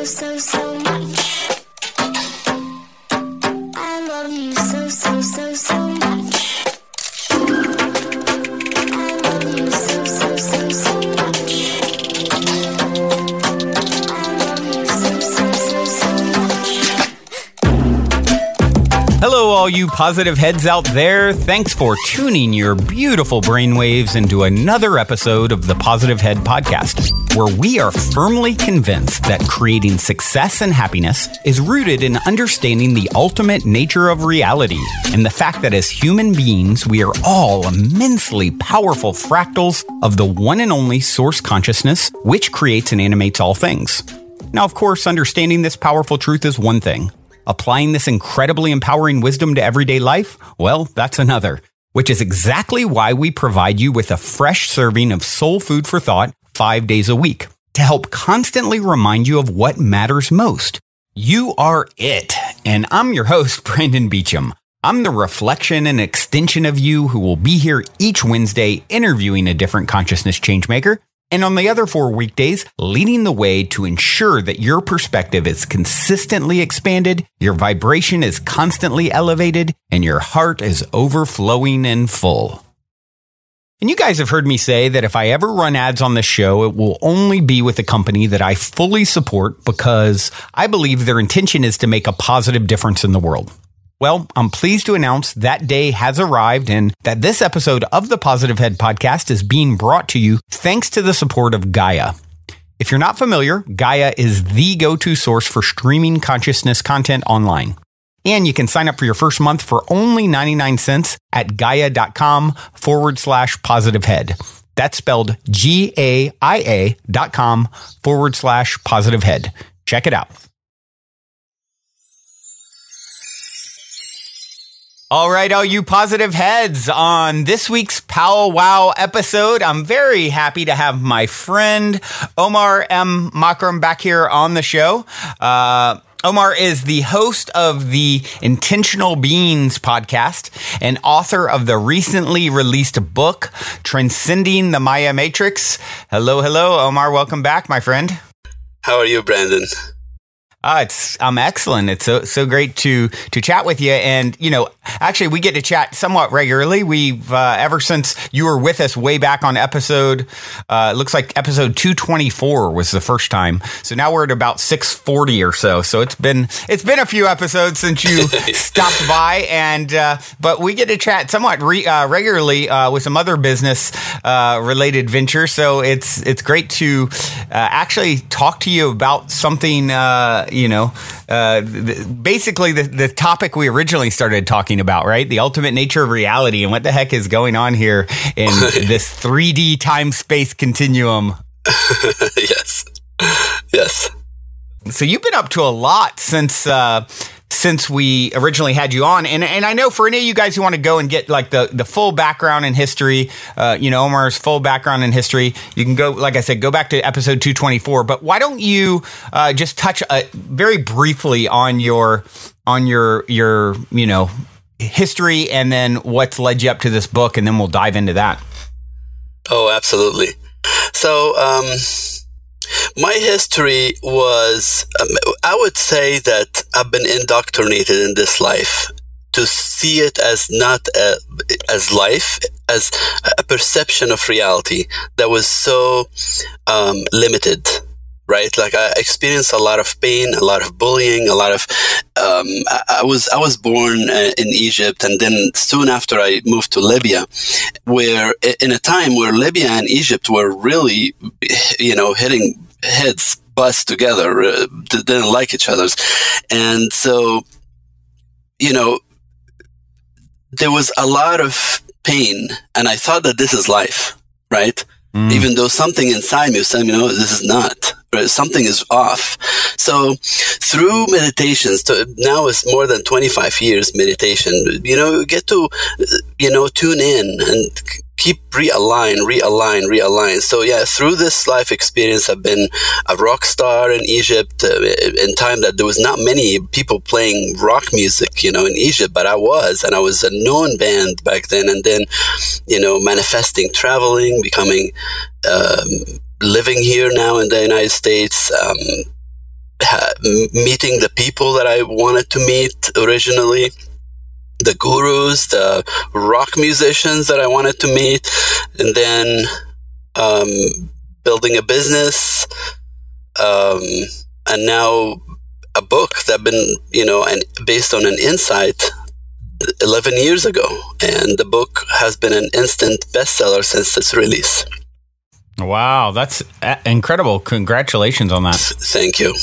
so much. I love you so much. I love you so much. I love you so much. Hello, all you positive heads out there. Thanks for tuning your beautiful brainwaves into another episode of the Positive Head Podcast, where we are firmly convinced that creating success and happiness is rooted in understanding the ultimate nature of reality and the fact that as human beings, we are all immensely powerful fractals of the one and only source consciousness, which creates and animates all things. Now, of course, understanding this powerful truth is one thing. Applying this incredibly empowering wisdom to everyday life, well, that's another, which is exactly why we provide you with a fresh serving of soul food for thought 5 days a week to help constantly remind you of what matters most. You are it. And I'm your host, Brandon Beecham. I'm the reflection and extension of you who will be here each Wednesday interviewing a different consciousness changemaker. And on the other 4 weekdays, leading the way to ensure that your perspective is consistently expanded, your vibration is constantly elevated, and your heart is overflowing and full. And you guys have heard me say that if I ever run ads on this show, it will only be with a company that I fully support because I believe their intention is to make a positive difference in the world. Well, I'm pleased to announce that day has arrived and that this episode of the Positive Head Podcast is being brought to you thanks to the support of Gaia. If you're not familiar, Gaia is the go-to source for streaming consciousness content online. And you can sign up for your first month for only 99 cents at gaia.com/positivehead. That's spelled GAIA.com/positivehead. Check it out. All right, all you positive heads, on this week's Pow Wow episode, I'm very happy to have my friend Omar M. Makram back here on the show. Omar is the host of the Intentional Beings podcast and author of the recently released book, Transcending the Maya Matrix. Hello, Omar. Welcome back, my friend. How are you, Brandon? I'm excellent. It's so great to chat with you. And, actually we get to chat somewhat regularly. We've, ever since you were with us way back on episode, looks like episode 224 was the first time. So now we're at about 640 or so. So it's been a few episodes since you stopped by, and, but we get to chat somewhat regularly, with some other business, related ventures. So it's great to, actually talk to you about something, basically the topic we originally started talking about, right? The ultimate nature of reality and what the heck is going on here in this 3D time-space continuum. Yes. So you've been up to a lot since we originally had you on. And I know for any of you guys who want to go and get like the full background and history, Omar's full background and history, you can go, like I said, go back to episode 224. But why don't you just touch very briefly on your history and then what's led you up to this book, and then we'll dive into that. Oh, absolutely. So, my history was, I would say that I've been indoctrinated in this life to see it as not as life, as a perception of reality that was so limited, right? Like I experienced a lot of pain, a lot of bullying, a lot of, I was born in Egypt, and then soon after I moved to Libya, where in a time where Libya and Egypt were really, hitting heads bust together, didn't like each other's. And so, there was a lot of pain, and I thought that this is life, right? Even though something inside me was telling me, no, this is not. Something is off. So through meditations, now it's more than 25 years meditation, you get to, tune in and keep realign. So yeah, through this life experience, I've been a rock star in Egypt in time that there was not many people playing rock music, in Egypt, but I was a known band back then. And then, manifesting, traveling, becoming, living here now in the United States, meeting the people that I wanted to meet originally, the gurus, the rock musicians that I wanted to meet, and then building a business, and now a book that been, and based on an insight 11 years ago. And the book has been an instant bestseller since its release. Wow, that's incredible. Congratulations on that. Thank you.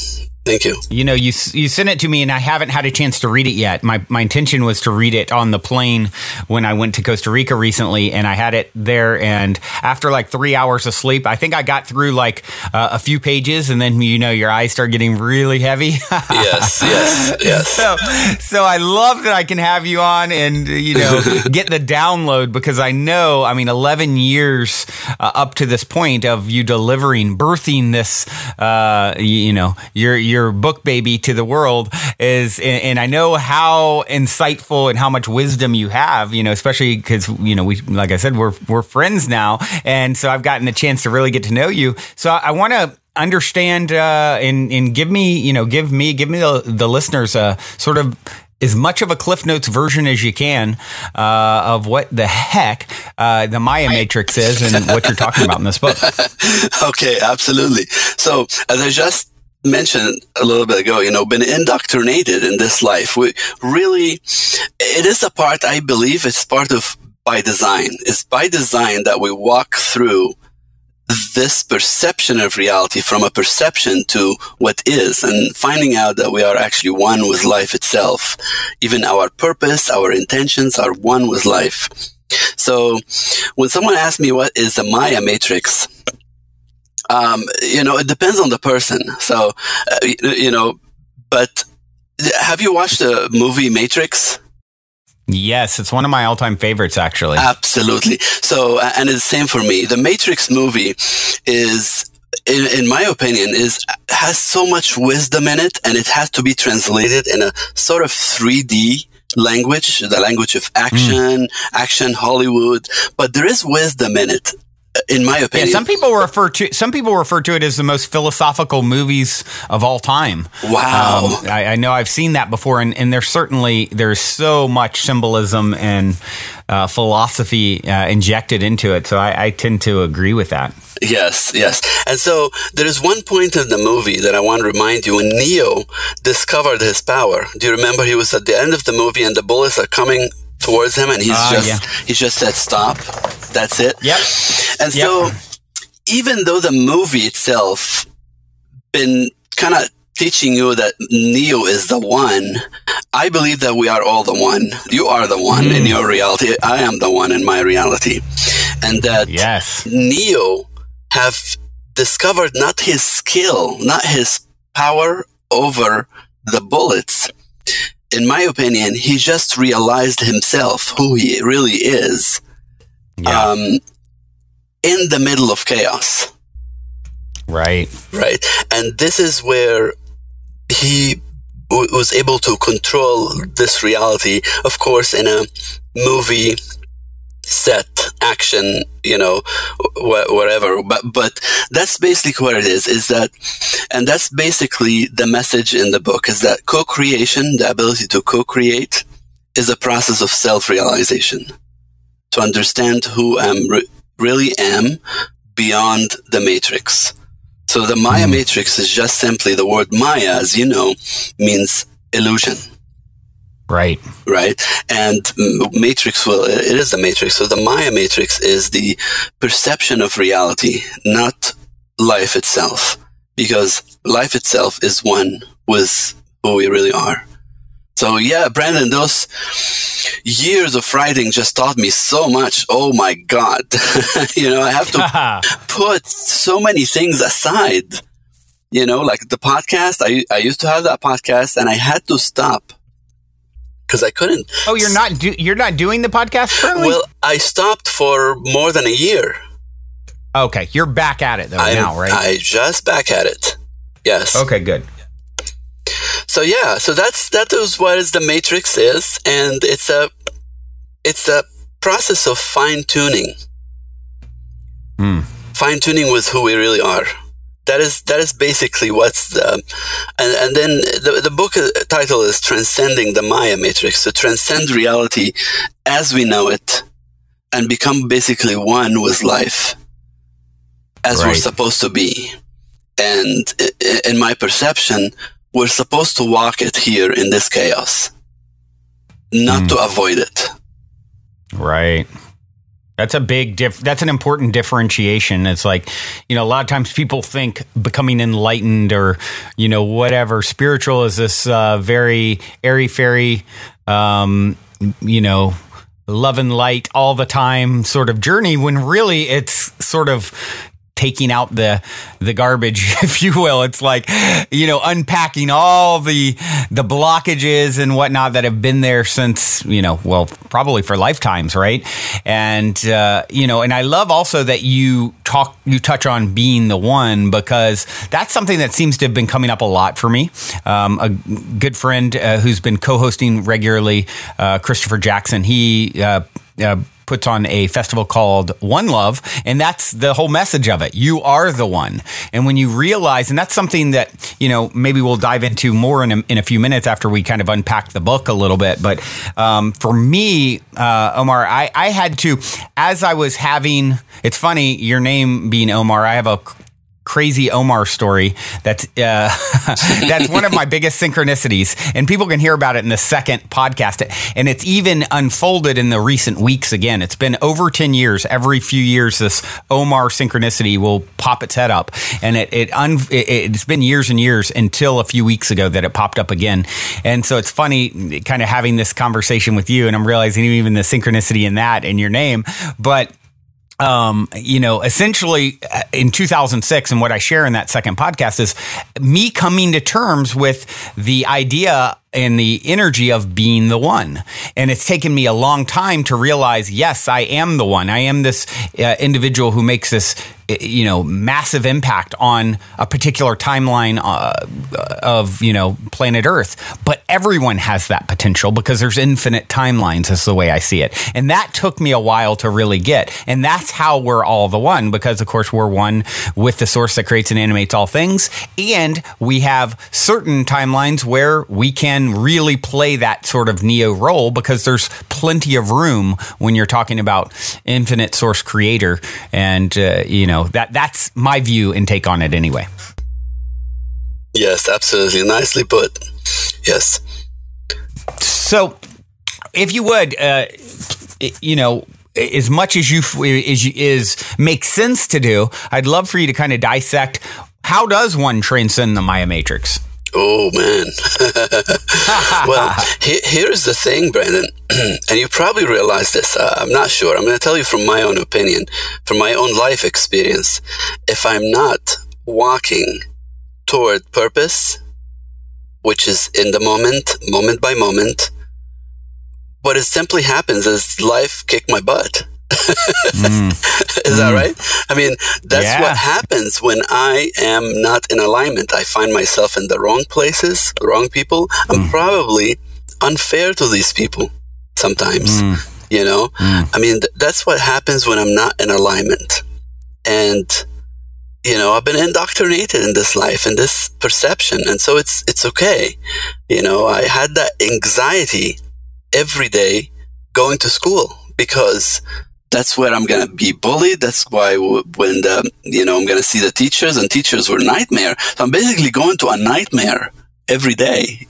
Thank you. You sent it to me, and I haven't had a chance to read it yet. My intention was to read it on the plane when I went to Costa Rica recently, and I had it there. And after like 3 hours of sleep, I think I got through like a few pages, and then your eyes start getting really heavy. Yes. So I love that I can have you on and get the download, because I know, 11 years up to this point of you delivering, birthing this, your book baby to the world is, and I know how insightful and how much wisdom you have, especially because, we, like I said, we're friends now. And so I've gotten the chance to really get to know you. So I want to understand, and give me the listeners, sort of as much of a Cliff Notes version as you can, of what the heck, the Maya Matrix is and what you're talking about in this book. Okay, absolutely. So as I just mentioned a little bit ago, been indoctrinated in this life. It is a part, I believe it's part of by design. It's by design that we walk through this perception of reality, from a perception to what is, and finding out that we are actually one with life itself. Even our purpose, our intentions are one with life. So when someone asks me what is the Maya Matrix, it depends on the person. So, but have you watched the movie Matrix? Yes, it's one of my all-time favorites, actually. Absolutely. So, and it's the same for me. The Matrix movie is, in my opinion, has so much wisdom in it, and it has to be translated in a sort of 3D language, the language of action, Hollywood, but there is wisdom in it. In my opinion, some people refer to it as the most philosophical movies of all time. Wow, I know I've seen that before, and there's so much symbolism and philosophy injected into it. So I tend to agree with that. Yes. And so there is one point in the movie that I want to remind you when Neo discovered his power. Do you remember he was at the end of the movie and the bullets are coming towards him, and he just said stop. That's it. Yep. And so, even though the movie itself been kind of teaching you that Neo is the one, I believe that we are all the one. You are the one in your reality. I am the one in my reality. And that Neo have discovered not his skill, not his power over the bullets. In my opinion, he just realized himself, who he really is. In the middle of chaos. Right. And this is where he was able to control this reality, of course, in a movie set, action, whatever. But that's basically what it is that, and that's basically the message in the book, is that co-creation, the ability to co-create, is a process of self-realization. To understand who I really am beyond the matrix. So the Maya Matrix is just simply the word Maya, as you know, means illusion. Right. And matrix, it is the matrix. So the Maya Matrix is the perception of reality, not life itself. Because life itself is one with who we really are. So yeah, Brandon, those years of writing just taught me so much. Oh my God. I have to put so many things aside, like the podcast. I used to have that podcast and I had to stop because I couldn't. Oh, you're not doing the podcast currently? Well, I stopped for more than a year. Okay. You're back at it though now, right? I just back at it. Yes. Okay, good. So that is what the Matrix is, and it's a process of fine tuning with who we really are. that is basically what's the, and then the book title is Transcending the Maya Matrix, to transcend reality as we know it and become basically one with life as we're supposed to be. And in my perception, we're supposed to walk it here in this chaos, not to avoid it. Right. That's a big that's an important differentiation. It's like, a lot of times people think becoming enlightened or, whatever, spiritual is this very airy-fairy, love and light all the time sort of journey, when really it's sort of taking out the garbage, if you will. It's like, unpacking all the blockages and whatnot that have been there since, probably for lifetimes, right? And, and I love also that you touch on being the one, because that's something that seems to have been coming up a lot for me. A good friend who's been co-hosting regularly, Christopher Jackson, he puts on a festival called One Love, and that's the whole message of it. You are the one. And when you realize, and that's something that, maybe we'll dive into more in a few minutes after we kind of unpack the book a little bit. But for me, Omar, I had to, as I was having, it's funny, your name being Omar, I have a crazy Omar story that's one of my biggest synchronicities, and people can hear about it in the second podcast, and it's even unfolded in the recent weeks. Again, it's been over 10 years. Every few years this Omar synchronicity will pop its head up, and it's been years and years until a few weeks ago that it popped up again. And so it's funny kind of having this conversation with you, and I'm realizing even the synchronicity in that in your name. But essentially in 2006, and what I share in that second podcast is me coming to terms with the idea and the energy of being the one. And it's taken me a long time to realize, yes, I am the one. I am this individual who makes this, massive impact on a particular timeline of, planet Earth. But everyone has that potential because there's infinite timelines. That's the way I see it. And that took me a while to really get. And that's how we're all the one, because of course we're one with the source that creates and animates all things. And we have certain timelines where we can really play that sort of Neo role, because there's plenty of room when you're talking about infinite source creator. And, that's my view and take on it anyway. Yes, absolutely. Nicely put. Yes. So if you would, as much as makes sense to do, I'd love for you to kind of dissect, how does one transcend the Maya Matrix? Oh, man. Well, here's the thing, Brandon, and you probably realize this. I'm not sure. I'm going to tell you from my own opinion, from my own life experience. If I'm not walking toward purpose, which is in the moment by moment, what it simply happens is life kick my butt. Is that right? I mean, that's what happens when I am not in alignment. I find myself in the wrong places, wrong people. I'm probably unfair to these people sometimes, I mean, that's what happens when I'm not in alignment. And, I've been indoctrinated in this life, in this perception. And so it's okay. I had that anxiety every day going to school, because that's where I'm going to be bullied. That's why when I'm going to see the teachers, and teachers were nightmare. So I'm basically going to a nightmare every day,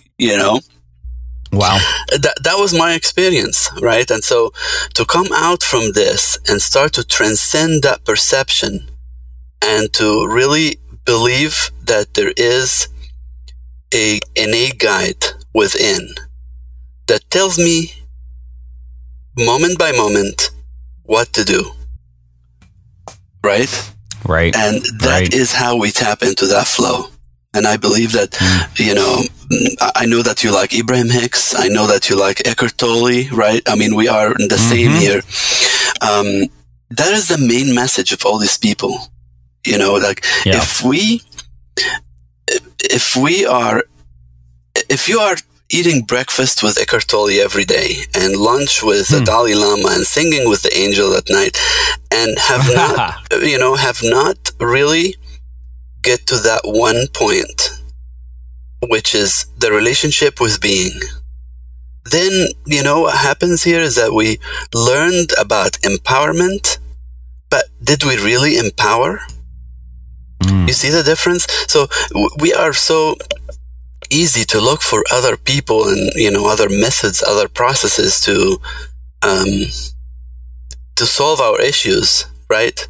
Wow. That was my experience, right? And so to come out from this and start to transcend that perception and to really believe that there is a innate guide within that tells me moment by moment what to do. Right? Right. And that is how we tap into that flow. And I believe that, I know that you like Ibrahim Hicks. I know that you like Eckhart Tolle, right? I mean, we are in the same here. That is the main message of all these people. If you are eating breakfast with Eckhart Tolle every day and lunch with the Dalai Lama and singing with the angel at night, and have not really get to that one point, which is the relationship with being, then, what happens here is that we learned about empowerment, but did we really empower? You see the difference? So we are so easy to look for other people and, other methods, other processes to solve our issues, right?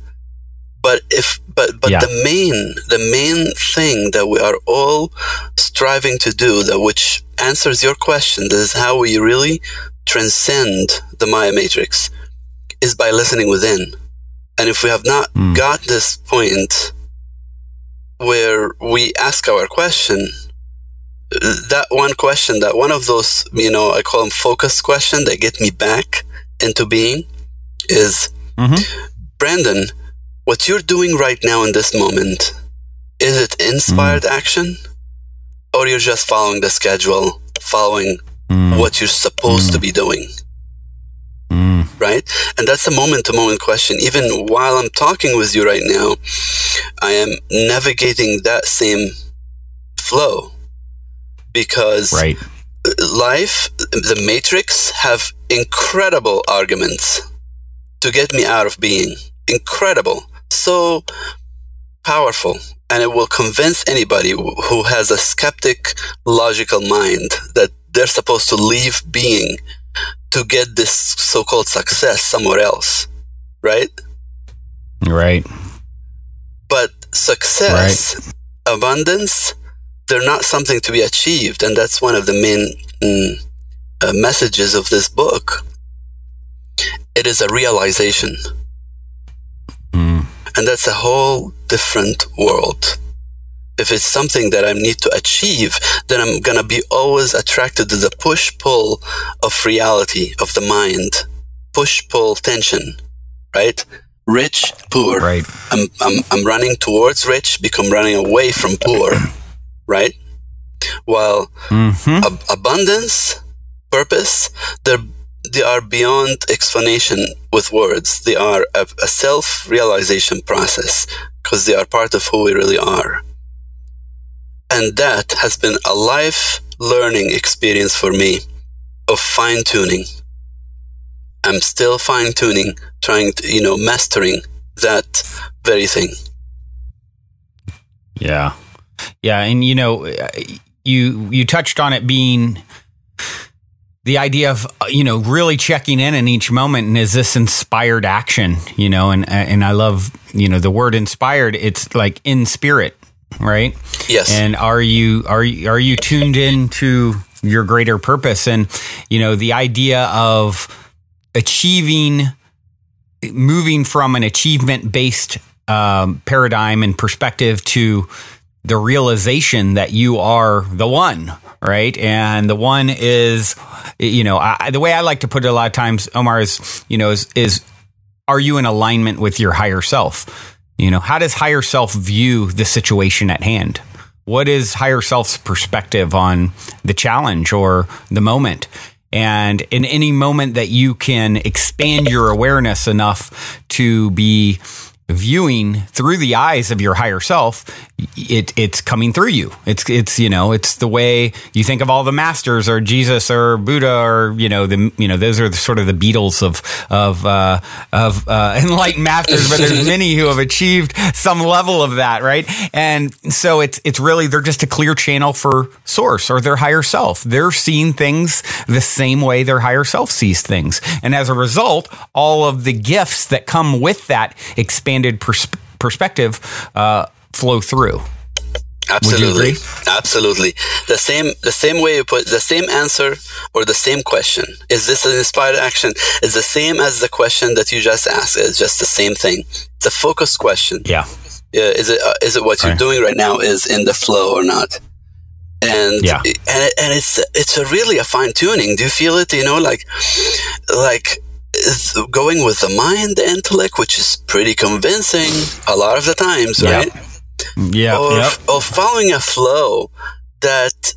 But the main thing that we are all striving to do, that which answers your question, that is how we really transcend the Maya Matrix, is by listening within. And if we have not got this point where we ask our question, that one question, that one of those, I call them focus question that get me back into being, is, Brandon, what you're doing right now in this moment, is it inspired action, or you're just following the schedule, following what you're supposed to be doing? Right? And that's a moment-to-moment question. Even while I'm talking with you right now, I am navigating that same flow, because life, the Matrix, have incredible arguments to get me out of being. Incredible. So powerful. And it will convince anybody who has a skeptic, logical mind that they're supposed to leave being to get this so-called success somewhere else. Right? Right. But success, abundance, they're not something to be achieved. And that's one of the main messages of this book. It is a realization. And that's a whole different world. If it's something that I need to achieve, then I'm going to be always attracted to the push-pull of reality, of the mind. Push-pull tension, right? Rich, poor. Right. I'm running towards rich, become running away from poor, right? While abundance, purpose, they are beyond explanation with words. They are a self-realization process, because they are part of who we really are. And that has been a life learning experience for me of fine-tuning. I'm still fine-tuning, trying to, mastering that very thing. Yeah. Yeah. And, you touched on it being the idea of, really checking in each moment. And is this inspired action, and I love, the word inspired. It's like in spirit, right? Yes. And are you tuned into your greater purpose? And, the idea of moving from an achievement-based paradigm and perspective to the realization that you are the one, right? And the one is, the way I like to put it a lot of times, Omar, is are you in alignment with your higher self? How does higher self view the situation at hand? What is higher self's perspective on the challenge or the moment? And in any moment that you can expand your awareness enough to be viewing through the eyes of your higher self, it's coming through you. It's it's the way you think of all the masters, or Jesus, or Buddha, or those are sort of the Beatles of enlightened masters. But there's many who have achieved some level of that, right? And so it's really, they're just a clear channel for source or their higher self. They're seeing things the same way their higher self sees things, and as a result, all of the gifts that come with that expanded perspective flow through. Absolutely. Would you agree? Absolutely. The same way you put the same answer or the same question. Is this an inspired action? It's the same as the question that you just asked. It's just the same thing. It's a focused question. Yeah. Is it what you're doing right now is in the flow or not? And it's really a fine tuning. Do you feel it? Like going with the mind, the intellect, which is pretty convincing a lot of the times, right? Yeah. Or following a flow that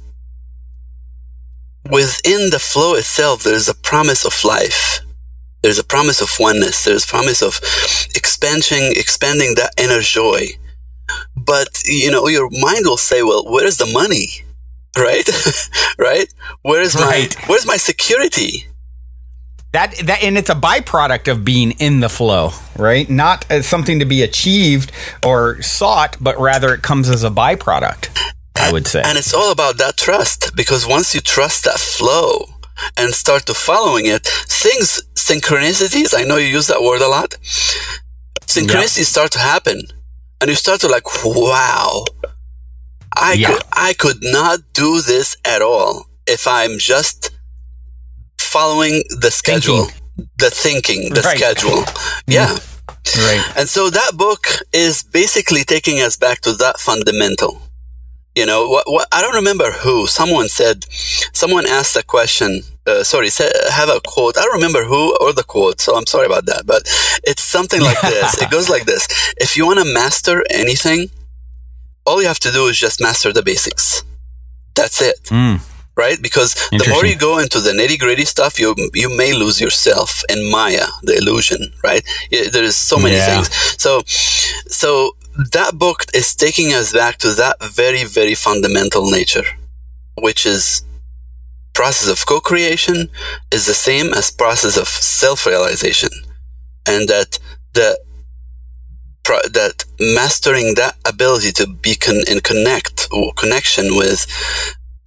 within the flow itself, there's a promise of life. There's a promise of oneness. There's a promise of expanding that inner joy. but your mind will say, well, where's the money? Right? Right? Where's my security? That and it's a byproduct of being in the flow, right? Not as something to be achieved or sought, but rather it comes as a byproduct, I would say. And it's all about that trust, because once you trust that flow and start to following it, synchronicities, I know you use that word a lot, synchronicities start to happen, and you start to like, wow, I could not do this at all if I'm just following the schedule, the schedule. Yeah. Right. And so that book is basically taking us back to that fundamental. What I don't remember who, someone asked a question, have a quote. I don't remember who or the quote, so I'm sorry about that. But it's something like this. It goes like this. If you want to master anything, all you have to do is just master the basics. That's it. Right? Because the more you go into the nitty-gritty stuff, you may lose yourself in Maya, the illusion, right? There's so many things. So that book is taking us back to that very, very fundamental nature, which is process of co-creation is the same as process of self-realization, and that mastering that ability to be in connection with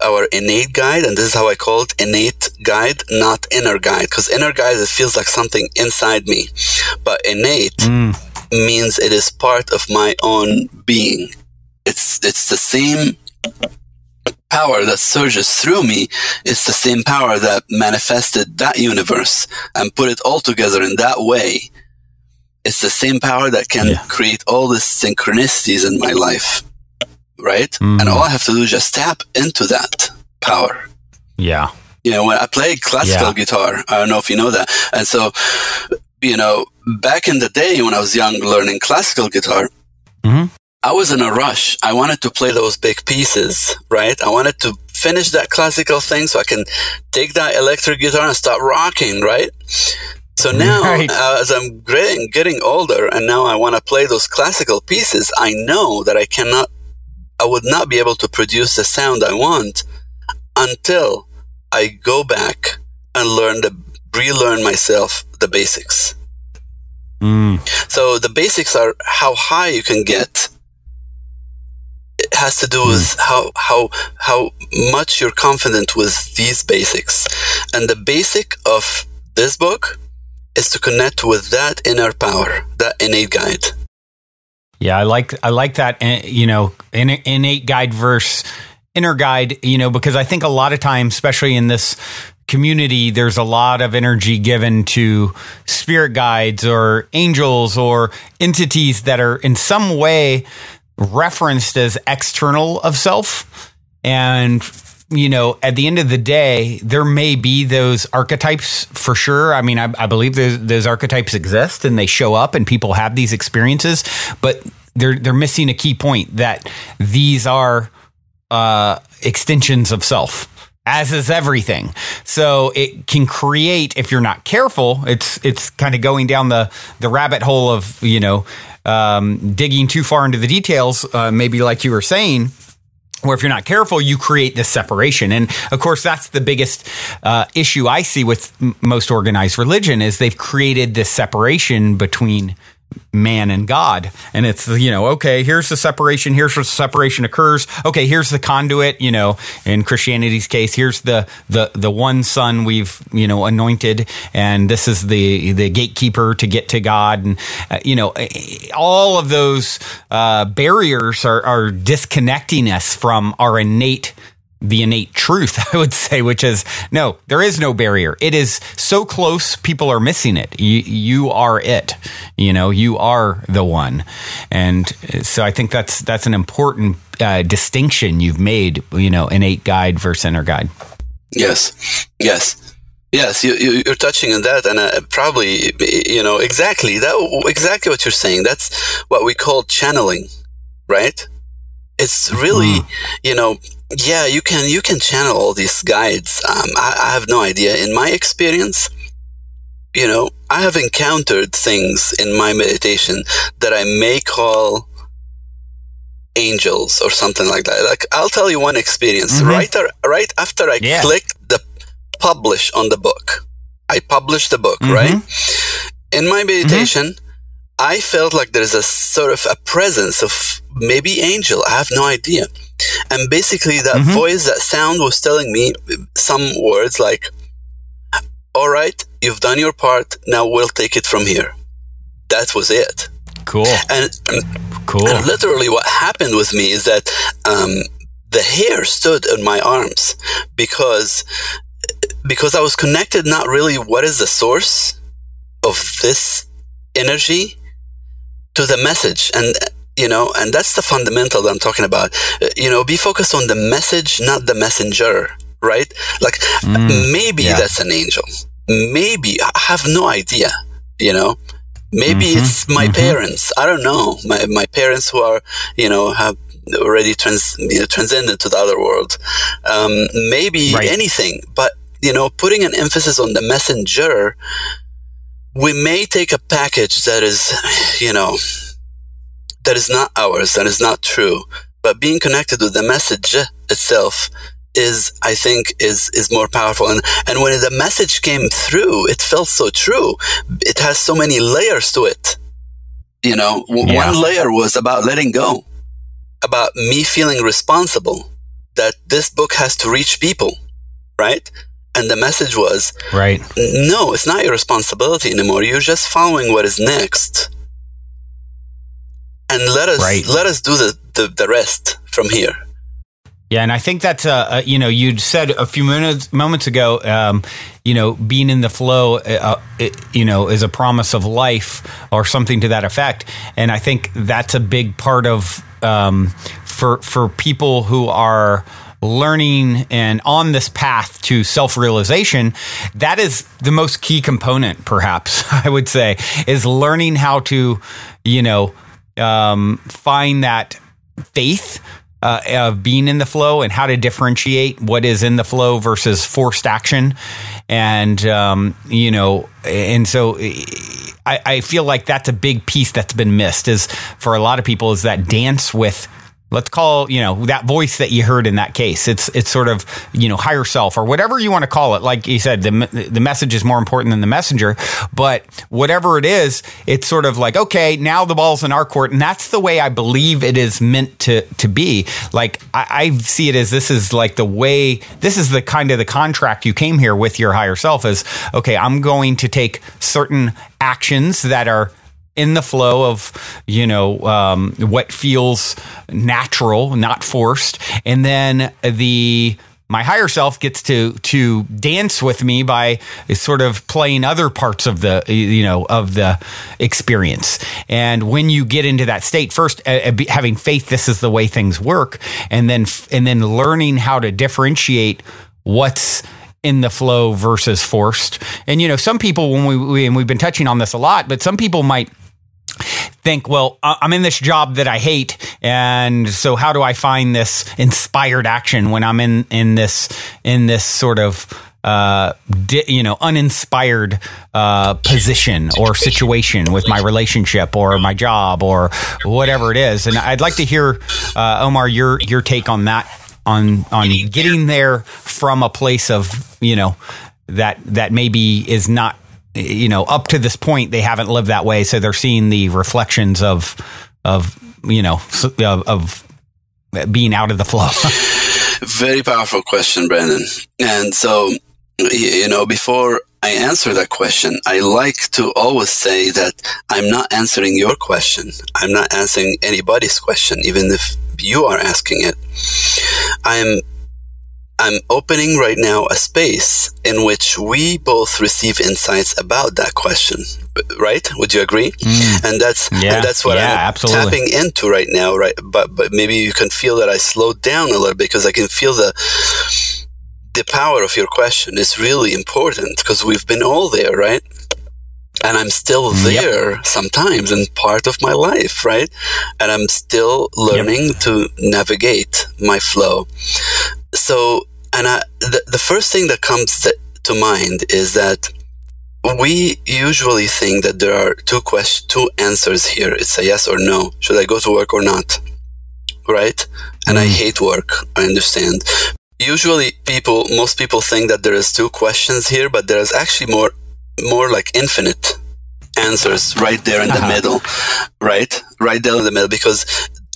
our innate guide, and this is how I call it, innate guide, not inner guide, because inner guide, it feels like something inside me, but innate means it is part of my own being. It's the same power that surges through me. It's the same power that manifested that universe and put it all together in that way. It's the same power that can create all these synchronicities in my life, right? And all I have to do is just tap into that power. Yeah. When I played classical guitar, I don't know if you know that. And so, back in the day when I was young learning classical guitar, I was in a rush. I wanted to play those big pieces, right? I wanted to finish that classical thing so I can take that electric guitar and start rocking, right? So now, as I'm getting older, and now I want to play those classical pieces, I know that I would not be able to produce the sound I want until I go back and relearn myself the basics. So the basics are how high you can get. It has to do with how much you're confident with these basics. And the basic of this book is to connect with that inner power, that innate guide. Yeah, I like that, innate guide versus inner guide, because I think a lot of times, especially in this community, there's a lot of energy given to spirit guides or angels or entities that are in some way referenced as external of self. And, at the end of the day, there may be those archetypes for sure. I mean, I believe those archetypes exist and they show up and people have these experiences, but they're missing a key point that these are extensions of self, as is everything. So it can create, if you're not careful, it's kind of going down the rabbit hole of, digging too far into the details, maybe like you were saying, where if you're not careful, you create this separation. And of course, that's the biggest issue I see with most organized religion is they've created this separation between man and God. And it's, okay, here's the separation. Here's where the separation occurs. Okay, here's the conduit, in Christianity's case, here's the one son we've, anointed. And this is the gatekeeper to get to God. And, all of those barriers are disconnecting us from our the innate truth, I would say, which is, no, there is no barrier. It is so close, people are missing it. You are it. You are the one. And so I think that's an important distinction you've made, innate guide versus inner guide. Yes. You're touching on that, and probably, exactly what you're saying. That's what we call channeling, right? It's really, you can channel all these guides. I have no idea. In my experience, I have encountered things in my meditation that I may call angels or something like that. Like, I'll tell you one experience. Right after I clicked the publish on the book, I published the book, right? In my meditation, I felt like there's a sort of a presence of maybe angel. I have no idea. And basically that voice, that sound was telling me some words like, all right, you've done your part. Now we'll take it from here. That was it. Cool. And literally what happened with me is that the hair stood on my arms because I was connected, not really what is the source of this energy, to the message. And, and that's the fundamental that I'm talking about. Be focused on the message, not the messenger, right? Like, maybe that's an angel. Maybe. I have no idea, Maybe it's my parents. I don't know. My parents who are, have already transcended to the other world. Maybe anything. But, putting an emphasis on the messenger, we may take a package that is, that is not ours, that is not true. But being connected with the message itself I think is more powerful. And when the message came through, it felt so true. It has so many layers to it. One layer was about letting go, about me feeling responsible, that this book has to reach people, right? And the message was, no, it's not your responsibility anymore. You're just following what is next. And let us do the rest from here. Yeah, and I think that's you said a few moments ago, being in the flow, is a promise of life or something to that effect. And I think that's a big part of for people who are learning and on this path to self-realization. That is the most key component, perhaps I would say, is learning how to find that faith of being in the flow, and how to differentiate what is in the flow versus forced action. And, and so I feel like that's a big piece that's been missed, is for a lot of people, is that dance with, let's call, that voice that you heard in that case. It's sort of, higher self or whatever you want to call it. Like you said, the message is more important than the messenger, but whatever it is, it's sort of like, okay, now the ball's in our court. And that's the way I believe it is meant to be. Like, I see it as, this is like the way, this is the kind of the contract you came here with your higher self is, okay, I'm going to take certain actions that are in the flow of, what feels natural, not forced. And then my higher self gets to dance with me by sort of playing other parts of the, of the experience. And when you get into that state, first having faith, this is the way things work. And then learning how to differentiate what's in the flow versus forced. And, some people, and we've been touching on this a lot, but some people might think, well, I'm in this job that I hate, and so how do I find this inspired action when I'm in this sort of uninspired position or situation with my relationship or my job or whatever it is? And I'd like to hear, Omar, your take on that, on getting there from a place of that maybe is not. Up to this point, they haven't lived that way, so they're seeing the reflections of being out of the flow. Very powerful question, Brandon. And so, before I answer that question, I like to always say that I'm not answering your question. I'm not answering anybody's question, even if you are asking it. I'm opening right now a space in which we both receive insights about that question, right? Would you agree? And that's what I'm absolutely tapping into right now, right? But maybe you can feel that I slowed down a little bit, because I can feel the power of your question is really important, because we've been all there, right? And I'm still there sometimes in part of my life, right? And I'm still learning to navigate my flow. So, the first thing that comes to mind is that we usually think that there are two answers here. It's a yes or no. Should I go to work or not? right? And I hate work. I understand. Usually most people think that there is 2 questions here, but there is actually more like infinite answers right there in the middle, right? Right there in the middle, because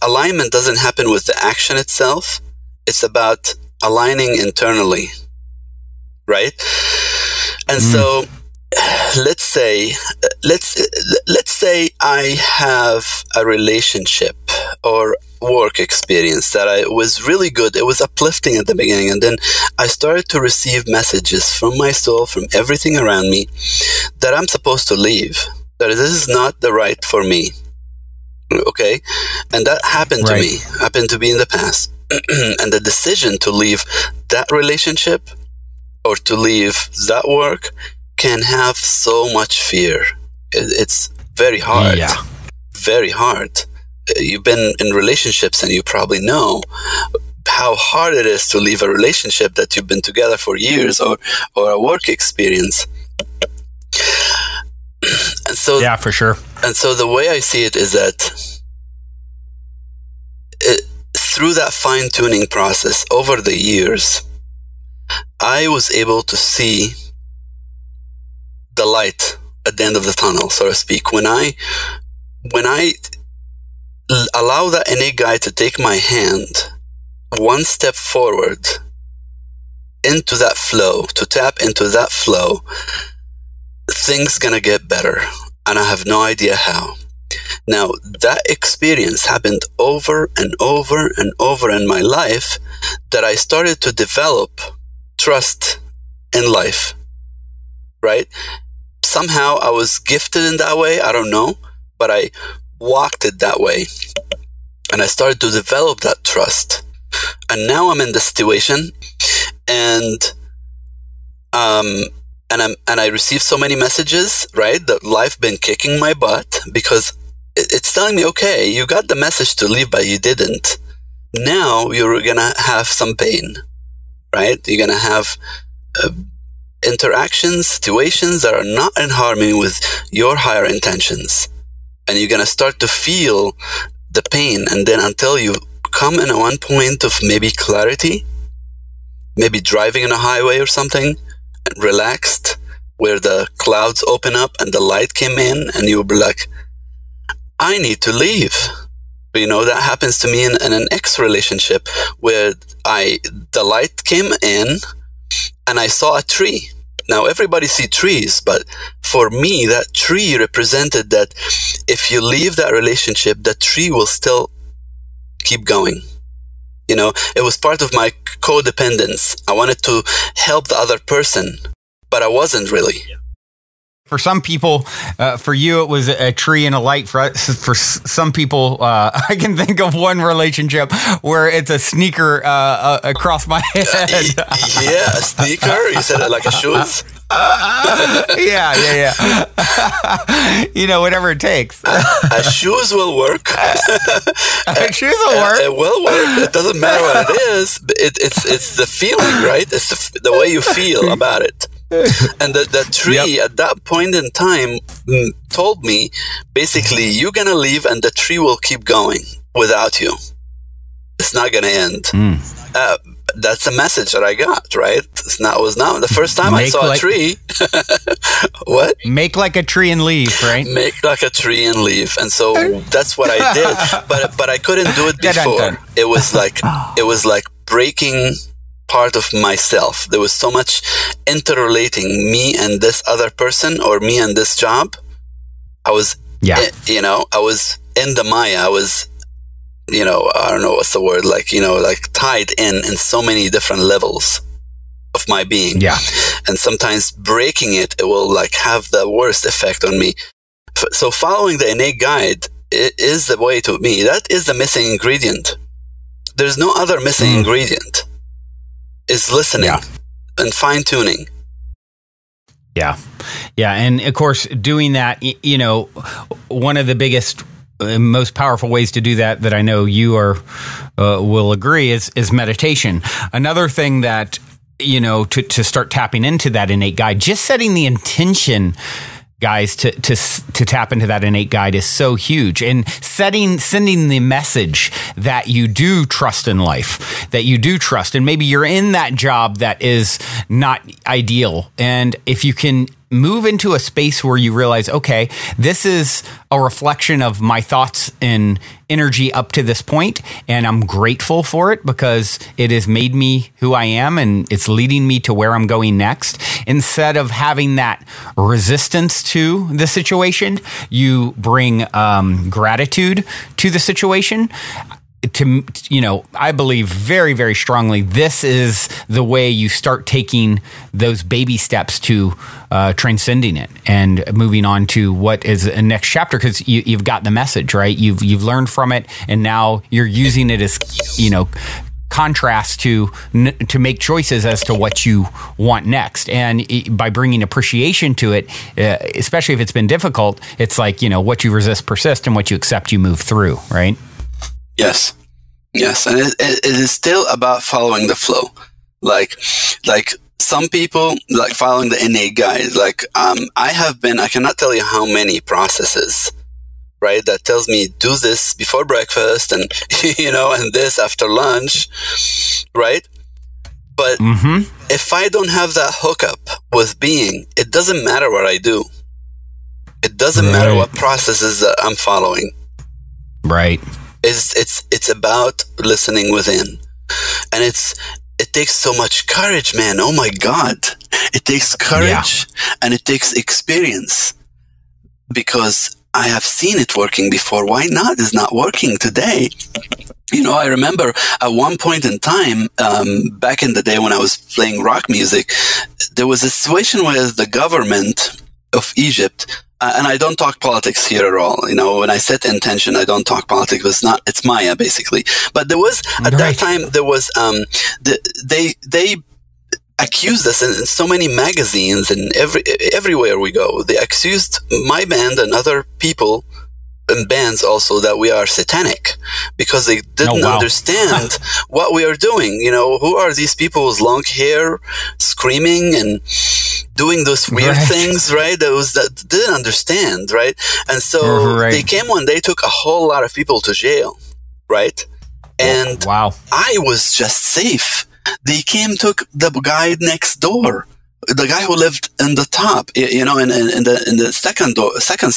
alignment doesn't happen with the action itself. It's about aligning internally, right? And so let's say I have a relationship or work experience that was really good. It was uplifting at the beginning, and then I started to receive messages from my soul, from everything around me, that I'm supposed to leave, that this is not the right for me. Okay? And that happened to me, in the past. And the decision to leave that relationship or to leave that work can have so much fear. It's very hard. Yeah. Very hard. You've been in relationships and you probably know how hard it is to leave a relationship that you've been together for years, or a work experience. And so, yeah, for sure. And so the way I see it is that through that fine-tuning process over the years, I was able to see the light at the end of the tunnel, so to speak. When I allow that innate guide to take my hand one step forward into that flow, to tap into that flow, things gonna get better, and I have no idea how. Now, that experience happened over and over and over in my life, that I started to develop trust in life, right? Somehow I was gifted in that way, I don't know, but I walked it that way, and I started to develop that trust. And now I'm in this situation, and I receive so many messages, right, that life been kicking my butt, because it's telling me, okay, you got the message to leave, but you didn't. Now you're gonna have some pain, right? You're gonna have interactions, situations that are not in harmony with your higher intentions. And you're going to start to feel the pain. And then until you come in at one point of maybe clarity, maybe driving on a highway or something, and relaxed, where the clouds open up and the light came in, and you'll be like, I need to leave. You know, that happens to me in an ex-relationship, where the light came in and I saw a tree. Now, everybody sees trees, but for me, that tree represented that if you leave that relationship, the tree will still keep going. You know, it was part of my codependence. I wanted to help the other person, but I wasn't really. For some people, for you, it was a tree and a light. For some people, I can think of one relationship where it's a sneaker across my head. Yeah, a sneaker? You said it like a shoes? Yeah. You know, whatever it takes. Shoes will work. Shoes will work. It will work. It doesn't matter what it is. It's the feeling, right? It's the way you feel about it. And the tree at that point in time told me, basically, you're going to leave and the tree will keep going without you. It's not going to end. That's a message that I got, right? It was not the first time I saw a tree. What? Make like a tree and leave, right? Make like a tree and leave. And so that's what I did. But I couldn't do it before. It was like breaking part of myself. There was so much interrelating me and this other person, or me and this job. I was, I was in the Maya. I was, I don't know what's the word, like tied in so many different levels of my being. Yeah. And sometimes breaking it will like have the worst effect on me. So following the innate guide is the way to me. That is the missing ingredient. There's no other missing ingredient. Is listening and fine-tuning. Yeah. And of course, doing that, one of the biggest, most powerful ways to do that I know you will agree is meditation. Another thing that, to start tapping into that innate guide, just setting the intention guys, to tap into that innate guide is so huge. And sending the message that you do trust in life, that you do trust, and maybe you're in that job that is not ideal. And if you can move into a space where you realize, okay, this is a reflection of my thoughts and energy up to this point, and I'm grateful for it because it has made me who I am and it's leading me to where I'm going next. Instead of having that resistance to the situation, you bring gratitude to the situation. I believe very, very strongly this is the way you start taking those baby steps to transcending it and moving on to what is a next chapter, because you've got the message, right? You've learned from it, and now you're using it as, contrast to make choices as to what you want next. And by bringing appreciation to it, especially if it's been difficult, it's like, what you resist persists, and what you accept you move through, right? Yes. And it is still about following the flow. Like some people like following the innate guide. Like, I cannot tell you how many processes, right? That tells me do this before breakfast and, and this after lunch, right? But if I don't have that hookup with being, it doesn't matter what I do. It doesn't matter what processes that I'm following. Right. It's about listening within, and it takes so much courage, man. Oh my God, it takes courage and it takes experience, because I have seen it working before. Why not? It's not working today. I remember at one point in time, back in the day when I was playing rock music, there was a situation with the government of Egypt. And I don't talk politics here at all. When I set intention, I don't talk politics. It's Maya, basically. But there was, at that time, they accused us in so many magazines and everywhere we go. They accused my band and other people and bands also that we are satanic, because they didn't understand what we are doing. Who are these people with long hair screaming and doing those weird things, right? That didn't understand, right? And so they came one day, took a whole lot of people to jail, right? And I was just safe. They came, took the guy next door, the guy who lived in the top, in the second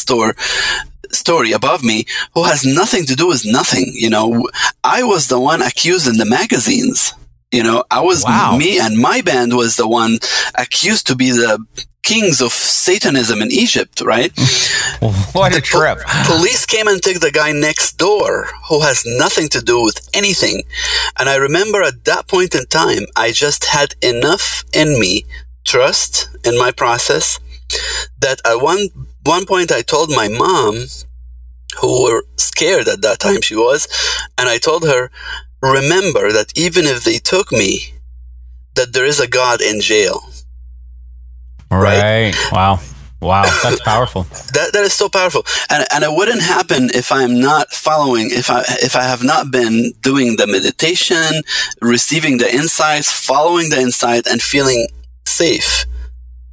story above me, who has nothing to do with nothing. I was the one accused in the magazines. I was me, and my band was the one accused to be the kings of Satanism in Egypt, right? What a trip. Police came and took the guy next door who has nothing to do with anything. And I remember at that point in time, I just had enough in me, trust in my process, that at one point I told my mom, who were scared at that time she was, and I told her, remember that even if they took me, that there is a God in jail. Right? Wow. That's powerful. That is so powerful. And it wouldn't happen if I'm not following, if I have not been doing the meditation, receiving the insights, following the insight, and feeling safe.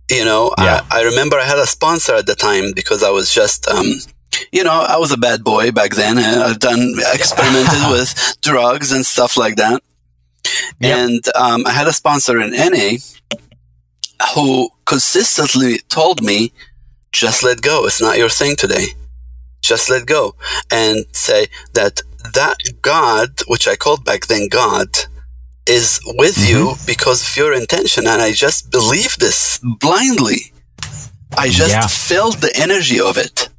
I remember I had a sponsor at the time, because I was just, I was a bad boy back then. I've experimented with drugs and stuff like that. Yep. And I had a sponsor in NA who consistently told me, just let go. It's not your thing today. Just let go. And say that God, which I called back then God, is with you because of your intention. And I just believed this blindly. I just felt the energy of it.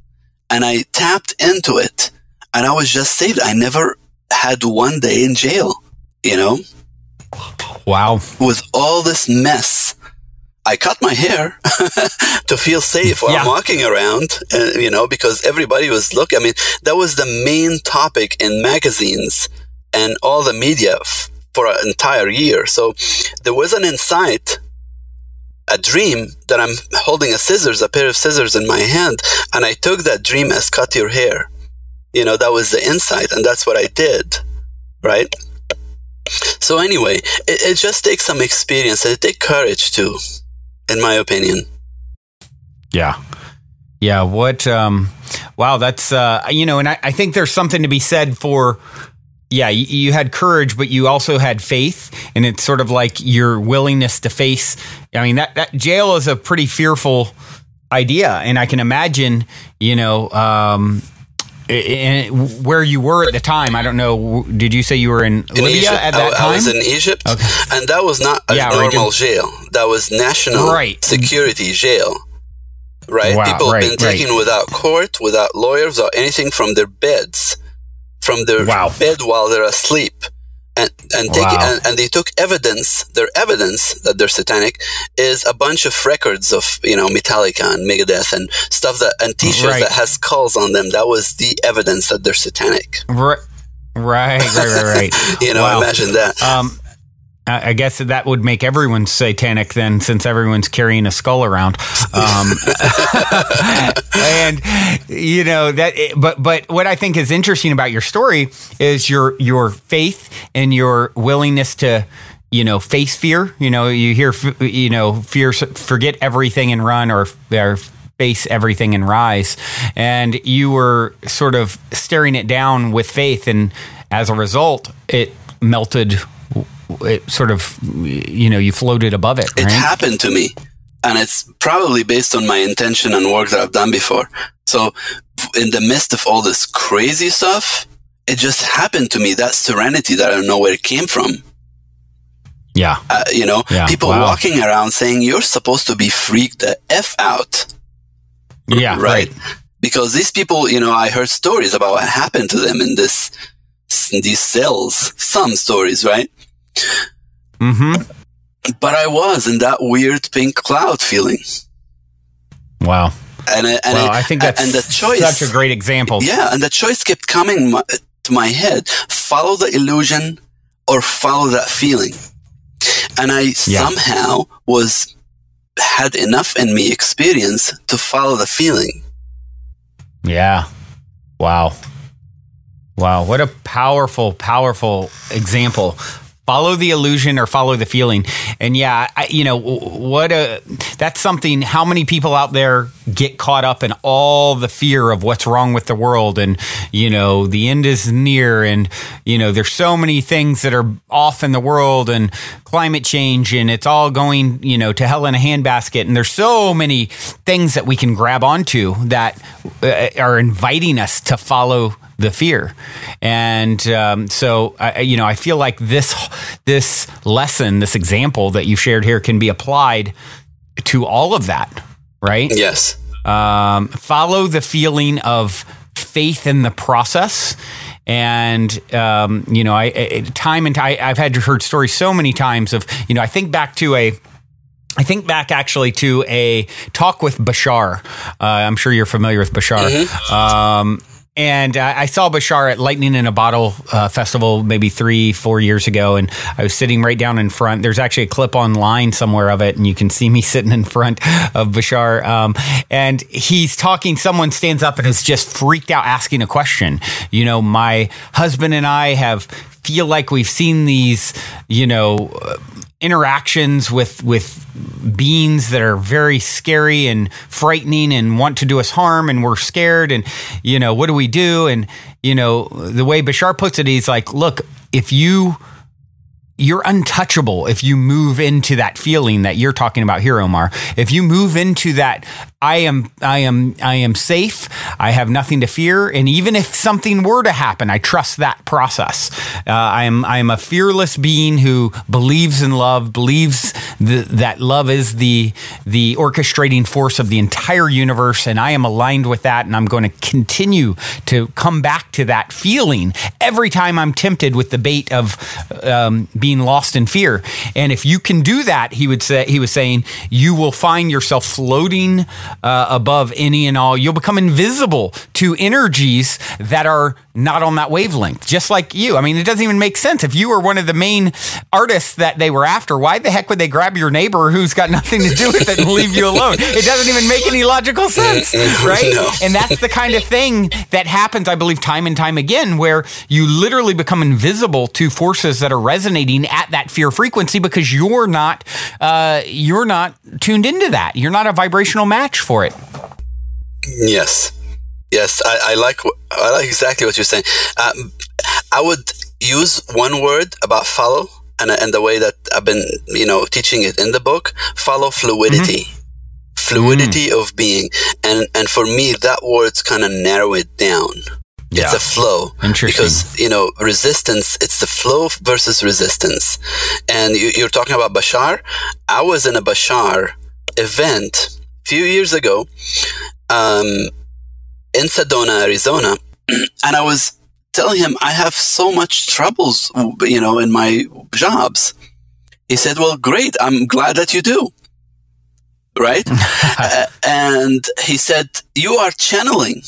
And I tapped into it, and I was just saved. I never had one day in jail, Wow. With all this mess. I cut my hair to feel safe while I'm walking around, because everybody was looking. I mean, that was the main topic in magazines and all the media for an entire year. So there was an insight, a dream, that I'm holding a pair of scissors in my hand, and I took that dream as cut your hair. That was the insight, and that's what I did, right? So anyway, it just takes some experience, and it takes courage too, in my opinion. Yeah. Yeah. What, wow, that's, and I think there's something to be said for, you had courage, but you also had faith, and it's sort of like your willingness to face. I mean, that jail is a pretty fearful idea, and I can imagine, where you were at the time. I don't know. Did you say you were in Libya Egypt. at that time? I was in Egypt, okay. And that was not a normal jail. That was national security jail. Right? Wow, People have been taken without court, without lawyers, or anything from their beds, from their bed while they're asleep. And they took evidence. Their evidence that they're satanic is a bunch of records of Metallica and Megadeth and stuff and T-shirts that has skulls on them. That was the evidence that they're satanic. Right. Imagine that. I guess that would make everyone satanic then, since everyone's carrying a skull around. And but what I think is interesting about your story is your faith and your willingness to, face fear. You hear, fear, forget everything and run, or face everything and rise. And you were sort of staring it down with faith, and as a result, it melted. It sort of, you floated above it, right? It happened to me, and it's probably based on my intention and work that I've done before. So in the midst of all this crazy stuff, it just happened to me, that serenity that I don't know where it came from. Yeah. People walking around saying you're supposed to be freaked the F out. Yeah. Right. Because these people, I heard stories about what happened to them in these cells, some stories, right? Mm-hmm. But I was in that weird pink cloud feeling. Wow. I think that's and the choice, such a great example. Yeah, and the choice kept coming to my head. Follow the illusion or follow that feeling. And I somehow had enough in me experience to follow the feeling. Yeah. Wow. What a powerful, powerful example. Follow the illusion or follow the feeling. And that's something, how many people out there get caught up in all the fear of what's wrong with the world, and, the end is near, and, there's so many things that are off in the world, and climate change, and it's all going, to hell in a handbasket. And there's so many things that we can grab onto that are inviting us to follow the fear. And so I feel like this lesson, this example that you shared here, can be applied to all of that, right? Yes. Follow the feeling of faith in the process. And I've heard stories so many times of, I think back actually to a talk with Bashar. I'm sure you're familiar with Bashar. Mm-hmm. And I saw Bashar at Lightning in a Bottle festival maybe 3-4 years ago, and I was sitting right down in front. There's actually a clip online somewhere of it, and you can see me sitting in front of Bashar. And he's talking. Someone stands up and is just freaked out, asking a question. My husband and I feel like we've seen these, interactions with beings that are very scary and frightening and want to do us harm, and we're scared, and what do we do? And the way Bashar puts it, he's like, look, if you're untouchable if you move into that feeling that you're talking about here, Omar. If you move into that, I am safe. I have nothing to fear. And even if something were to happen, I trust that process. I am a fearless being who believes in love, believes that love is the orchestrating force of the entire universe. And I am aligned with that. And I'm going to continue to come back to that feeling every time I'm tempted with the bait of being lost in fear. And if you can do that, he was saying, you will find yourself floating above any and all. You'll become invisible to energies that are not on that wavelength, just like you. I mean, it doesn't even make sense. If you were one of the main artists that they were after, why the heck would they grab your neighbor who's got nothing to do with it and leave you alone? It doesn't even make any logical sense, right? No. And that's the kind of thing that happens, I believe, time and time again, where you literally become invisible to forces that are resonating at that fear frequency because you're not tuned into that. You're not a vibrational match for it. Yes. Yes, I like exactly what you're saying. I would use one word about follow, and the way that I've been, teaching it in the book. Follow fluidity, fluidity of being, and for me that word's kind of narrow it down. Yeah. It's a flow. Interesting. Because, resistance, it's the flow versus resistance. And you're talking about Bashar. I was in a Bashar event a few years ago, in Sedona, Arizona, and I was telling him I have so much troubles, in my jobs. He said, "Well, great. I'm glad that you do." Right? And he said, "You are channeling."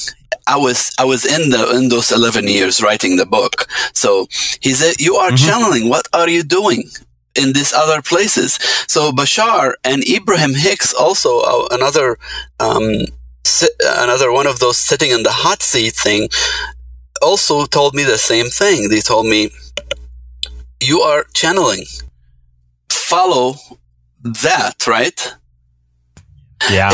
I was in those 11 years writing the book. So he said, "You are channeling. What are you doing in these other places?" So Bashar and Ibrahim Hicks, also another one of those sitting in the hot seat thing, also told me the same thing. They told me, "You are channeling. Follow that," right? Yeah.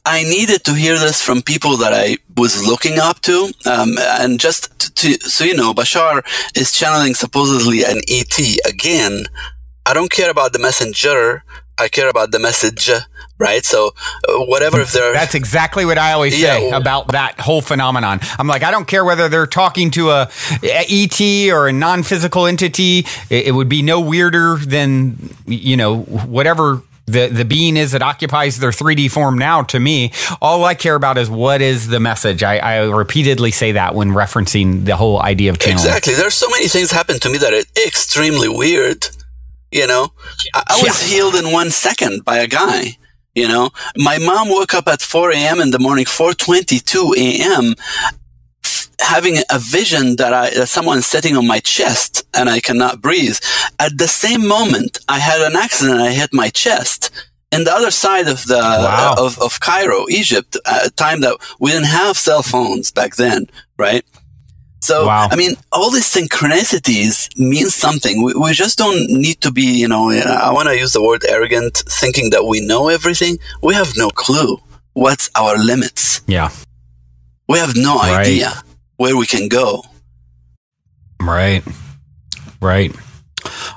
I needed to hear this from people that I was looking up to. And just so you know, Bashar is channeling supposedly an ET. Again, I don't care about the messenger. I care about the message, right? So whatever, if they're... That's exactly what I always say about that whole phenomenon. I'm like, I don't care whether they're talking to a ET or a non-physical entity. It would be no weirder than, whatever the being is that occupies their 3D form now. To me, all I care about is what is the message. I repeatedly say that when referencing the whole idea of channeling. Exactly. There's so many things happen to me that are extremely weird. I was healed in 1 second by a guy. My mom woke up at 4 a.m. in the morning, 4:22 a.m., having a vision that someone's sitting on my chest and I cannot breathe. At the same moment, I had an accident. I hit my chest in the other side of the of Cairo, Egypt, at a time that we didn't have cell phones back then, right? So, I mean, all these synchronicities mean something. We just don't need to be, I want to use the word arrogant, thinking that we know everything. We have no clue what's our limits. Yeah. We have no idea where we can go. Right.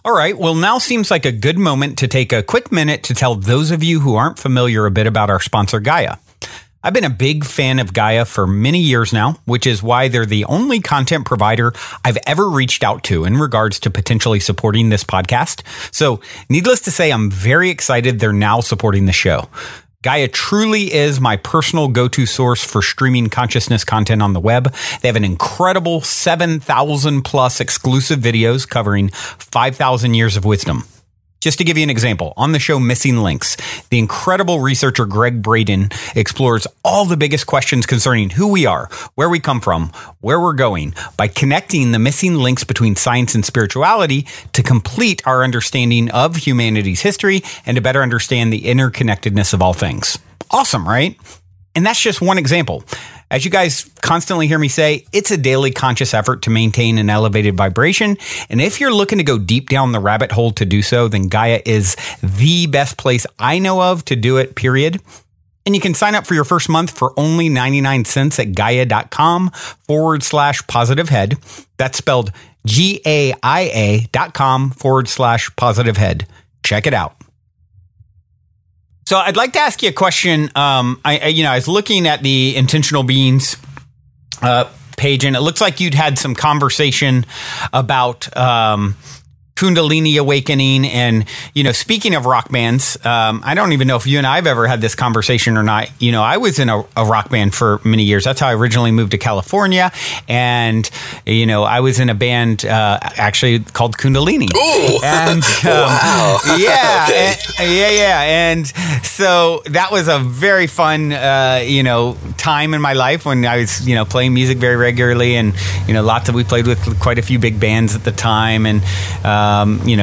All right. Well, now seems like a good moment to take a quick minute to tell those of you who aren't familiar a bit about our sponsor, Gaia. I've been a big fan of Gaia for many years now, which is why they're the only content provider I've ever reached out to in regards to potentially supporting this podcast. So needless to say, I'm very excited they're now supporting the show. Gaia truly is my personal go-to source for streaming consciousness content on the web. They have an incredible 7,000 plus exclusive videos covering 5,000 years of wisdom. Just to give you an example, on the show Missing Links, the incredible researcher Greg Braden explores all the biggest questions concerning who we are, where we come from, where we're going, by connecting the missing links between science and spirituality to complete our understanding of humanity's history and to better understand the interconnectedness of all things. Awesome, right? And that's just one example. As you guys constantly hear me say, it's a daily conscious effort to maintain an elevated vibration. And if you're looking to go deep down the rabbit hole to do so, then Gaia is the best place I know of to do it, period. And you can sign up for your first month for only 99 cents at gaia.com/positivehead. That's spelled GAIA.com/positivehead. Check it out. So I'd like to ask you a question. I was looking at the Intentional Beings page, and it looks like you'd had some conversation about Kundalini awakening. And, speaking of rock bands, I don't even know if you and I have ever had this conversation or not. I was in a rock band for many years. That's how I originally moved to California. And, I was in a band actually called Kundalini. Ooh. And, wow. Yeah. Okay. And so that was a very fun, time in my life when I was, playing music very regularly. And, we played with quite a few big bands at the time. And,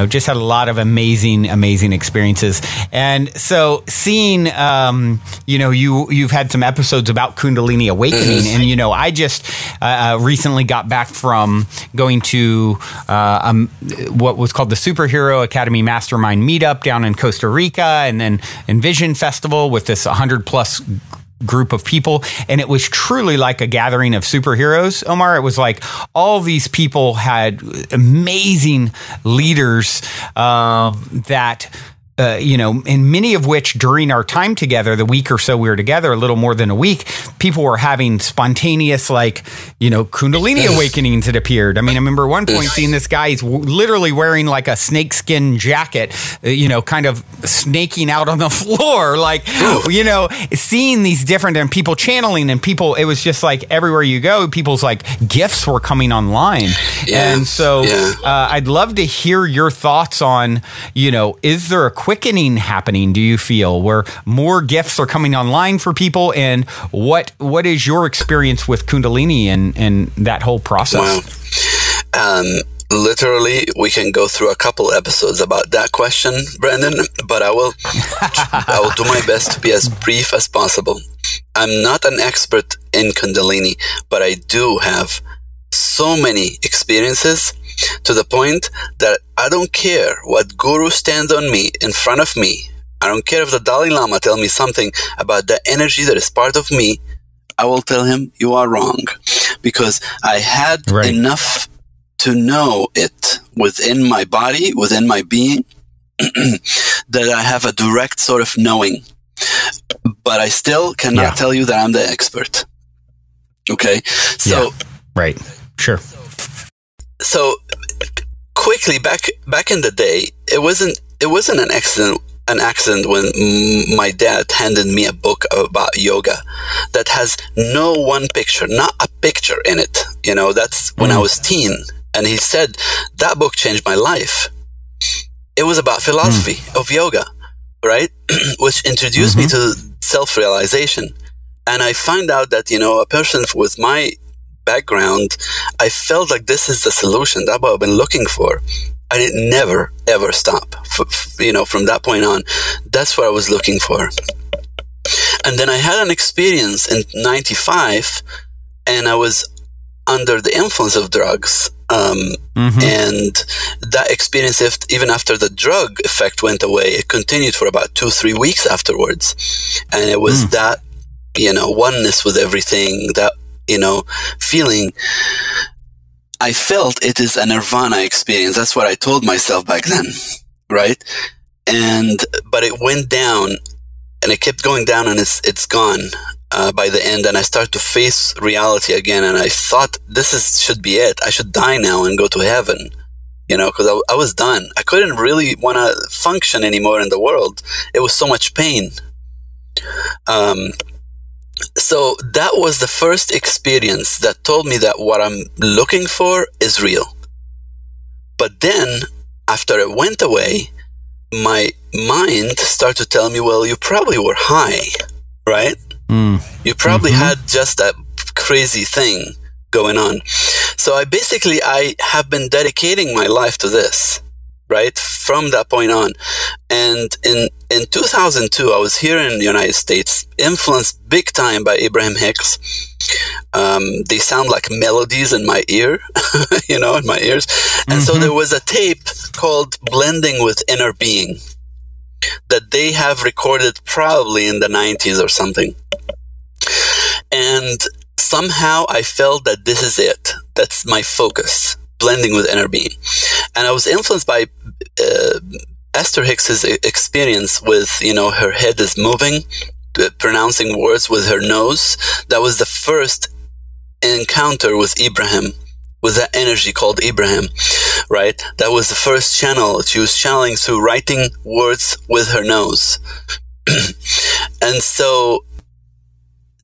just had a lot of amazing experiences. And so seeing, you've had some episodes about Kundalini awakening. And, I just recently got back from going to what was called the Superhero Academy Mastermind Meetup down in Costa Rica, and then Envision Festival with this 100 plus group of people, and it was truly like a gathering of superheroes, Omar. It was like all these people had amazing leaders that and many of which during our time together, the week or so we were together, a little more than a week, people were having spontaneous, Kundalini awakenings that appeared. I mean, I remember at one point seeing this guy, he's literally wearing like a snakeskin jacket, kind of snaking out on the floor, seeing these different, and people channeling, and people, it was just like everywhere you go, people's like gifts were coming online. Yeah. And so I'd love to hear your thoughts on, is there a quickening happening, do you feel, where more gifts are coming online for people? And what is your experience with Kundalini and that whole process? Wow. Literally, we can go through a couple episodes about that question, Brandon, but I will do my best to be as brief as possible. I'm not an expert in Kundalini, but I do have so many experiences to the point that I don't care what guru stands on me in front of me. I don't care if the Dalai Lama tell me something about the energy that is part of me. I will tell him, you are wrong, because I had enough to know it within my body, within my being, that I have a direct sort of knowing. But I still cannot tell you that I'm the expert. Okay? So, right. Sure. So quickly, back in the day, it wasn't an accident when my dad handed me a book about yoga that has no one picture, not a picture in it. That's when I was teen, and he said that book changed my life. It was about philosophy of yoga, right? Which introduced me to self-realization. And I find out that, a person with my background, I felt like this is the solution. That's what I've been looking for. I didn't never, ever stop. From that point on, that's what I was looking for. And then I had an experience in 95, and I was under the influence of drugs. And that experience, even after the drug effect went away, it continued for about 2-3 weeks afterwards. And it was that, oneness with everything, that, feeling. I felt it is a nirvana experience. That's what I told myself back then, right? But it went down, and it kept going down, and it's gone by the end. And I started to face reality again, and I thought should be it. I should die now and go to heaven, because I was done. I couldn't really want to function anymore in the world. It was so much pain. So that was the first experience that told me that what I'm looking for is real. But then, after it went away, my mind started to tell me, well, you probably were high, right? You probably had just that crazy thing going on. So I have been dedicating my life to this, right? From that point on. And in 2002, I was here in the United States, influenced big time by Abraham Hicks. They sound like melodies in my ear, in my ears. And so there was a tape called Blending with Inner Being that they have recorded probably in the 90s or something. And somehow I felt that this is it. That's my focus, blending with inner being. And I was influenced by Esther Hicks's experience with, her head is moving, pronouncing words with her nose. That was the first encounter with Ibrahim, with that energy called Ibrahim, right? That was the first channel. She was channeling through writing words with her nose. And so,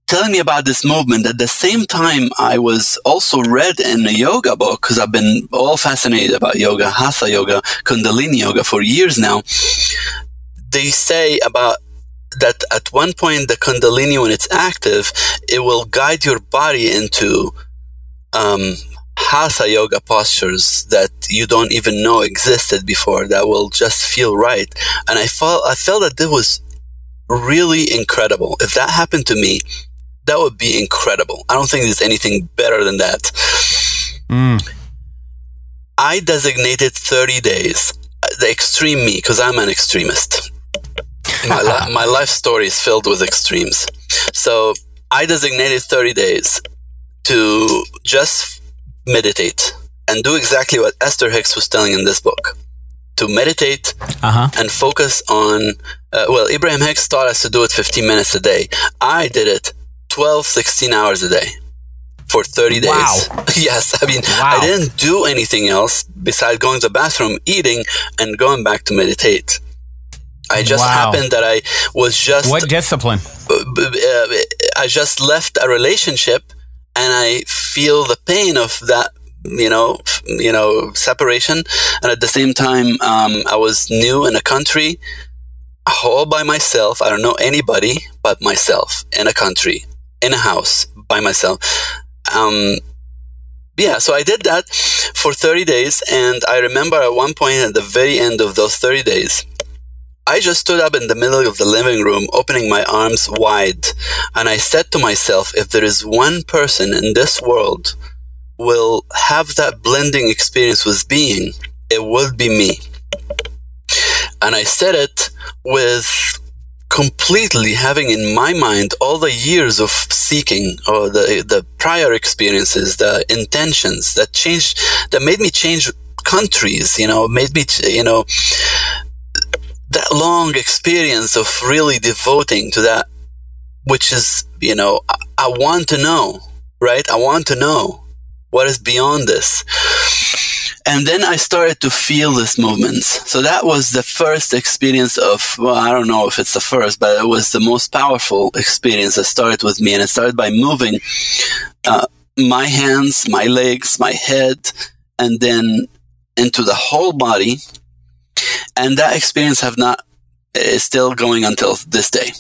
telling me about this movement, at the same time, I was also read in a yoga book, because I've been all fascinated about yoga, Hatha yoga, Kundalini yoga for years now. They say about that at one point, the Kundalini, when it's active, it will guide your body into Hatha yoga postures that you don't even know existed before, that will just feel right. And I felt that this was really incredible. If that happened to me, that would be incredible. I don't think there's anything better than that. I designated 30 days, the extreme me, because I'm an extremist. My life story is filled with extremes. So I designated 30 days to just meditate and do exactly what Esther Hicks was telling in this book. To meditate and focus on, Abraham Hicks taught us to do it 15 minutes a day. I did it 12, 16 hours a day for 30 days. Wow. Yes, I mean, I didn't do anything else besides going to the bathroom, eating, and going back to meditate. I just happened that I was just... What discipline? I just left a relationship and I feel the pain of that, separation. And at the same time, I was new in a country, all by myself. I don't know anybody but myself, in a country, in a house, by myself. So I did that for 30 days. And I remember at one point at the very end of those 30 days, I just stood up in the middle of the living room, opening my arms wide. And I said to myself, if there is one person in this world will have that blending experience with being, it would be me. And I said it with completely having in my mind all the years of seeking, or the prior experiences, the intentions that made me change countries, made me, that long experience of really devoting to that, which is, I want to know, right? I want to know what is beyond this. And then I started to feel these movements. So that was the first experience of, I don't know if it's the first, but it was the most powerful experience that started with me. And it started by moving my hands, my legs, my head, and then into the whole body. And that experience is still going until this day.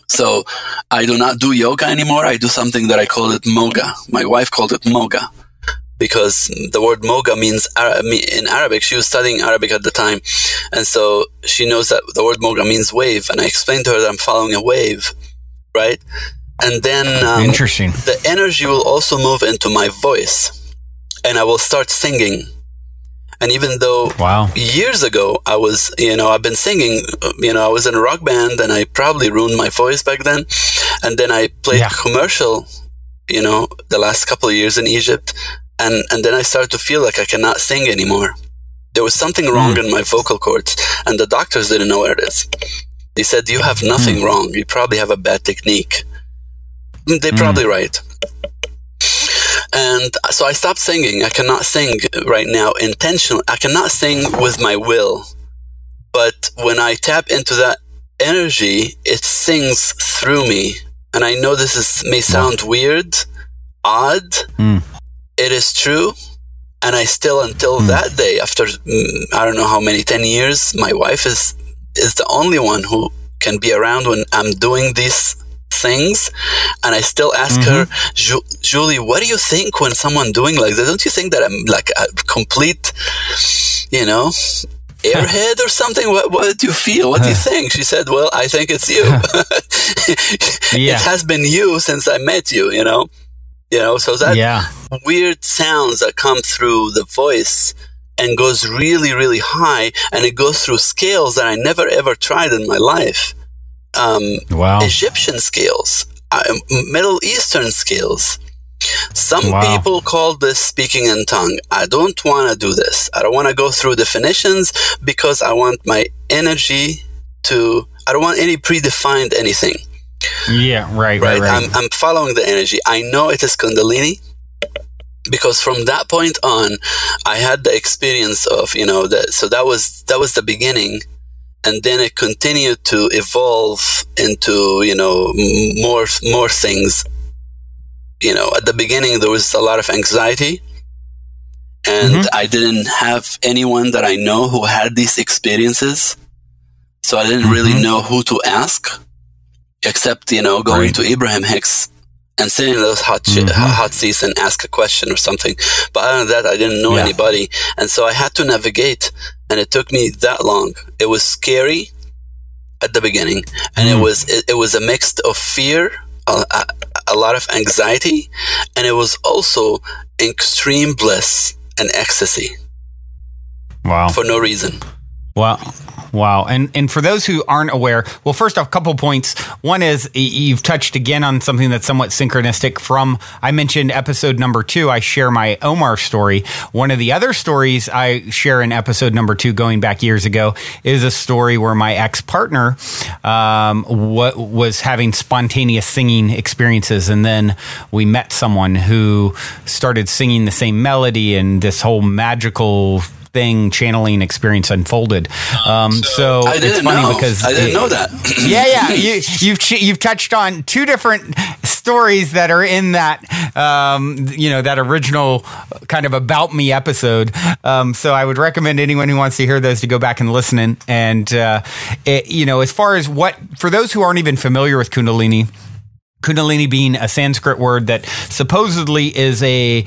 So I do not do yoga anymore. I do something that I call it moga. My wife called it moga because the word moga means in Arabic. She was studying Arabic at the time. And so she knows that the word moga means wave. And I explained to her that I'm following a wave, right? And then Interesting. The energy will also move into my voice and I will start singing. And even though years ago I was, I've been singing, I was in a rock band and I probably ruined my voice back then. And then I played commercial, the last couple of years in Egypt. And then I started to feel like I cannot sing anymore. There was something wrong in my vocal cords and the doctors didn't know where it is. They said, you have nothing wrong. You probably have a bad technique. They're probably right. And so I stopped singing. I cannot sing right now intentionally. I cannot sing with my will. But when I tap into that energy, it sings through me. And I know this may sound weird, odd. It is true. And I still, until that day, after I don't know how many, 10 years, my wife is the only one who can be around when I'm doing these things. And I still ask her, Julie, what do you think when someone doing like that? Don't you think that I'm like a complete, airhead or something? What do you feel? What do you think? She said, well, I think it's you. It has been you since I met you, so that weird sounds that come through the voice and goes really, really high, and it goes through scales that I never ever tried in my life. Egyptian scales, Middle Eastern scales. Some people call this speaking in tongue. I don't want to do this. I don't want to go through definitions because I want my energy I don't want any predefined anything. Yeah, right. I'm following the energy. I know it is Kundalini because from that point on, I had the experience of, so that was the beginning. And then it continued to evolve into, more things. At the beginning, there was a lot of anxiety. And I didn't have anyone that I know who had these experiences. So I didn't really know who to ask, except, going to Abraham Hicks and sitting in those hot seats and ask a question or something. But other than that, I didn't know anybody. And so I had to navigate. And it took me that long. It was scary at the beginning, and it was a mix of fear, a lot of anxiety, and it was also extreme bliss and ecstasy. Wow! For no reason. Wow! Wow. And for those who aren't aware, well, first off, a couple points. One is you've touched again on something that's somewhat synchronistic from, I mentioned episode number 2, I share my Omar story. One of the other stories I share in episode number 2 going back years ago is a story where my ex-partner was having spontaneous singing experiences. And then we met someone who started singing the same melody, and this whole magical thing, channeling experience unfolded. So I didn't it's funny know. because I didn't know that. You've touched on 2 different stories that are in that that original kind of about me episode. So I would recommend anyone who wants to hear those to go back and listen in. And as far as for those who aren't even familiar with Kundalini being a Sanskrit word that supposedly is a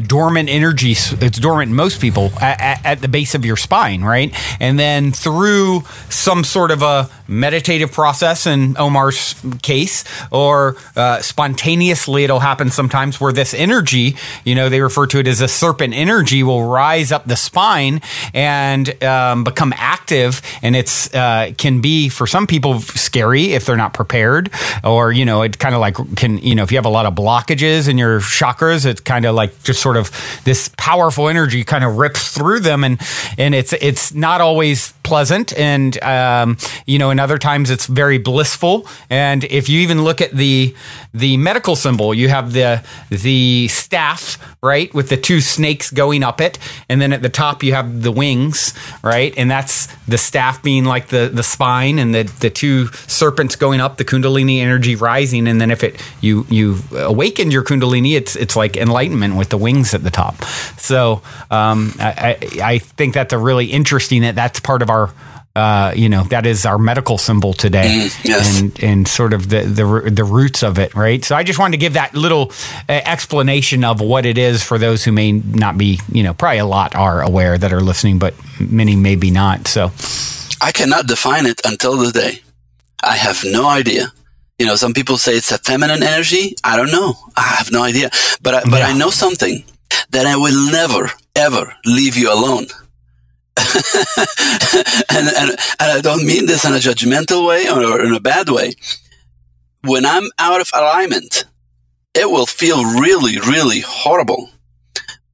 dormant energy. It's dormant in most people at the base of your spine, right? And then through some sort of a meditative process in Omar's case, or spontaneously, it'll happen sometimes where this energy, they refer to it as a serpent energy, will rise up the spine and become active. And it's can be, for some people, scary if they're not prepared, or it kind of like if you have a lot of blockages in your chakras, it's kind of like just sort of this powerful energy kind of rips through them, and it's not always pleasant, and and other times it's very blissful. And if you even look at the medical symbol, you have the staff, right, with the 2 snakes going up it, and then at the top you have the wings, right, and that's the staff being like the spine, and the 2 serpents going up, the Kundalini energy rising. And then if you awakened your Kundalini, it's like enlightenment with the wings at the top. So I think that's a really interesting that's part of our that is our medical symbol today. Yes. And sort of the roots of it, right? So I just wanted to give that little explanation of what it is for those who may not be, probably a lot are aware that are listening, but many maybe not. So I cannot define it until today. I have no idea. Some people say it's a feminine energy. I don't know. I have no idea. But I know something, that I will never, ever leave you alone. and I don't mean this in a judgmental way or in a bad way. When I'm out of alignment, it will feel really, really horrible.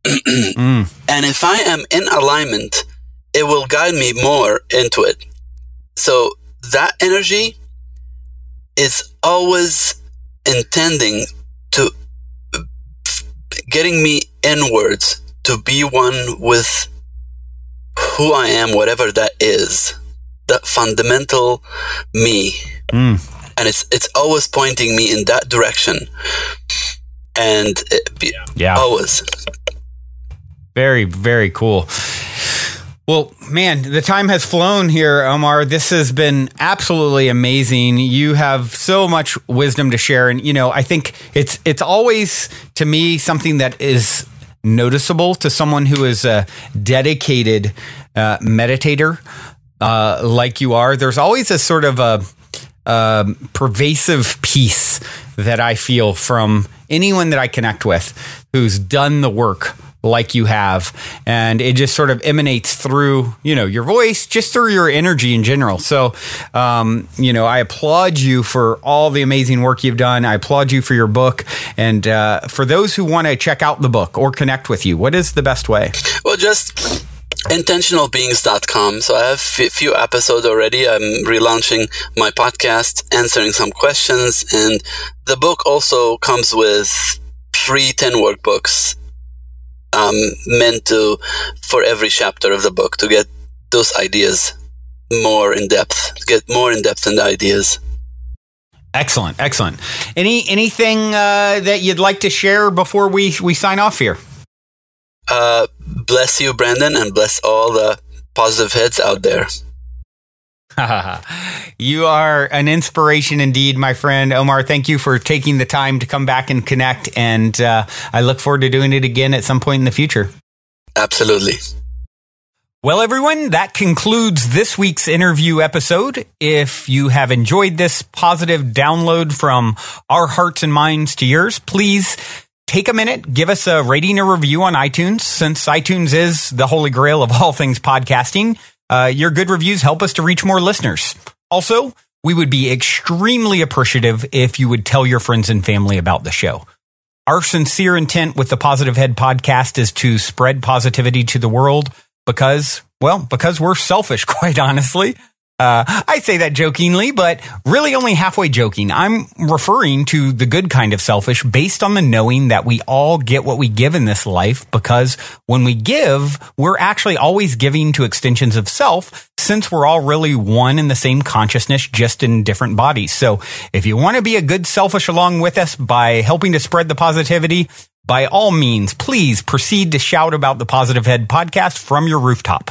And if I am in alignment, it will guide me more into it. So that energy is always intending to getting me inwards to be one with who I am, whatever that is, that fundamental me. And it's always pointing me in that direction. And always. Very, very cool. Well, man, the time has flown here, Omar. This has been absolutely amazing. You have so much wisdom to share. And, I think it's always, to me, something that is noticeable to someone who is a dedicated meditator like you are. There's always a sort of a pervasive peace that I feel from anyone that I connect with who's done the work like you have, and it just sort of emanates through, your voice, just through your energy in general. So, I applaud you for all the amazing work you've done. I applaud you for your book. And for those who want to check out the book or connect with you, what is the best way? Well, just intentionalbeings.com. So I have a few episodes already. I'm relaunching my podcast, answering some questions. And the book also comes with free 10 workbooks meant for every chapter of the book to get those ideas more in depth, in the ideas. Excellent. Anything that you'd like to share before we sign off here? Bless you, Brandon, and bless all the positive heads out there. You are an inspiration indeed, my friend. Omar, thank you for taking the time to come back and connect. And I look forward to doing it again at some point in the future. Absolutely. Well, everyone, that concludes this week's interview episode. If you have enjoyed this positive download from our hearts and minds to yours, please take a minute, give us a rating or review on iTunes, since iTunes is the holy grail of all things podcasting. Your good reviews help us to reach more listeners. Also, we would be extremely appreciative if you would tell your friends and family about the show. Our sincere intent with the Positive Head podcast is to spread positivity to the world because we're selfish, quite honestly. I say that jokingly, but really only halfway joking. I'm referring to the good kind of selfish based on the knowing that we all get what we give in this life, because when we give, we're actually always giving to extensions of self, since we're all really one in the same consciousness, just in different bodies. So if you want to be a good selfish along with us by helping to spread the positivity, by all means, please proceed to shout about the Positive Head podcast from your rooftop.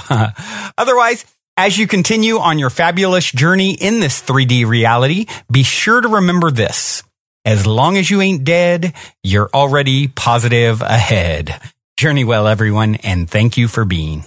Otherwise, as you continue on your fabulous journey in this 3D reality, be sure to remember this. As long as you ain't dead, you're already positive ahead. Journey well, everyone, and thank you for being.